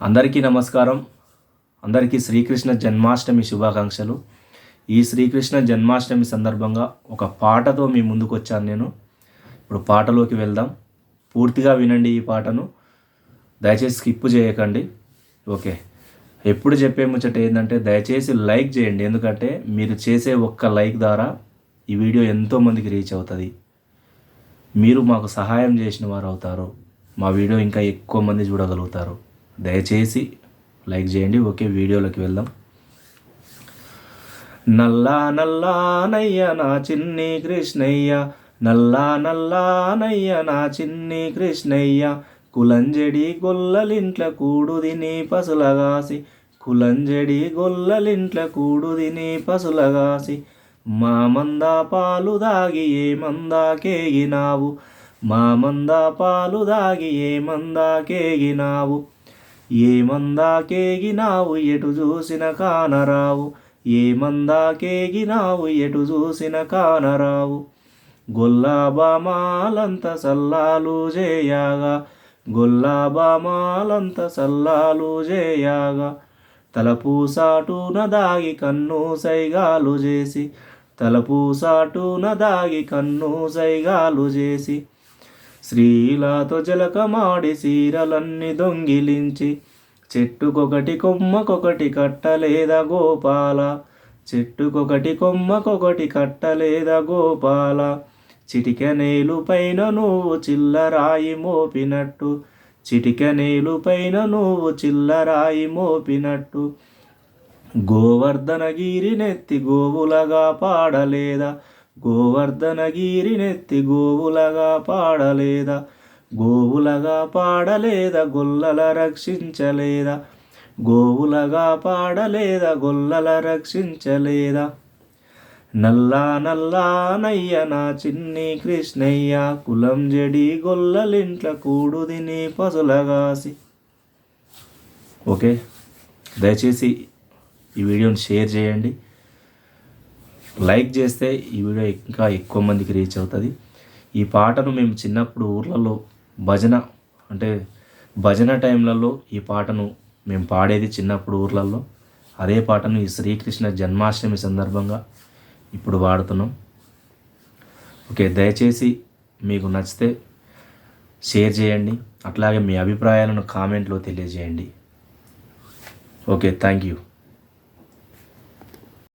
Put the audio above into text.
అందరికీ నమస్కారం. అందరికీ శ్రీకృష్ణ జన్మాష్టమి శుభాకాంక్షలు. ఈ శ్రీకృష్ణ జన్మాష్టమి సందర్భంగా ఒక పాటతో మీ ముందుకు వచ్చాను నేను. ఇప్పుడు పాటలోకి వెళ్దాం. పూర్తిగా వినండి ఈ పాటను, దయచేసి స్కిప్ చేయకండి. ఓకే, ఎప్పుడు చెప్పే ముచ్చట ఏంటంటే దయచేసి లైక్ చేయండి. ఎందుకంటే మీరు చేసే ఒక్క లైక్ ద్వారా ఈ వీడియో ఎంతోమందికి రీచ్ అవుతుంది. మీరు మాకు సహాయం చేసిన వారు అవుతారు. మా వీడియో ఇంకా ఎక్కువ మంది చూడగలుగుతారు. దయచేసి లైక్ చేయండి. ఓకే, వీడియోలోకి వెళ్దాం. నల్లా నల్లానయ్య నా చిన్ని కృష్ణయ్య, నల్లా నల్లానయ్య నా చిన్ని కృష్ణయ్య, కులంజడి గొల్లలింట్ల కూడుదిని పసులగాసి, కులంజడి గొల్లలింట్ల కూడుదిని పసులగాసి, మా మందా పాలు దాగి ఏ మందా కేగినావు, మా మందా పాలు దాగి ఏ మందా కేగినావు, ఏ మందా కేగినావు ఎటు చూసిన కానరావు, ఏ మందా కేగినావు ఎటు చూసిన కానరావు, గొల్లాబామాలంత సల్లాలు చేయగా, గొల్లాబామాలంత సల్లాలు చేయగా, తలపూసాటున దాగి కన్ను సైగాలు చేసి, తలపూసాటున దాగి కన్ను సైగాలు చేసి, శ్రీలాతో జలకమాడి సీరలన్నీ దొంగిలించి, చెట్టుకొకటి కొమ్మకొకటి కట్టలేద గోపాల, చెట్టుకొకటి కొమ్మకొకటి కట్టలేద గోపాల, చిటికెనేలు పైన నువ్వు చిల్లరాయి మోపినట్టు, చిటికెనేలు పైన నువ్వు చిల్లరాయి మోపినట్టు, గోవర్ధనగిరినెత్తి గోవులగా పాడలేదా, గోవర్ధనగిరినెత్తి గోవులగా పాడలేదా, గోవులగా పాడలేదా గొల్లల రక్షించలేదా, గోవులగా పాడలేదా గొల్లల రక్షించలేదా, నల్లా నల్లానయ్య నా చిన్ని కృష్ణయ్య, కులం జడి గొల్లలింట్ల కూడుదిని పసులగాసి. ఓకే, దయచేసి ఈ వీడియోని షేర్ చేయండి. లైక్ చేస్తే ఈ వీడియో ఇంకా ఎక్కువ మందికి రీచ్ అవుతుంది. ఈ పాటను మేము చిన్నప్పుడు ఊర్లలో భజన టైంలలో ఈ పాటను మేము పాడేది చిన్నప్పుడు ఊర్లలో. అదే పాటను ఈ శ్రీకృష్ణ జన్మాష్టమి సందర్భంగా ఇప్పుడు వాడుతున్నాం. ఓకే, దయచేసి మీకు నచ్చితే షేర్ చేయండి. అట్లాగే మీ అభిప్రాయాలను కామెంట్లో తెలియజేయండి. Okay, thank you.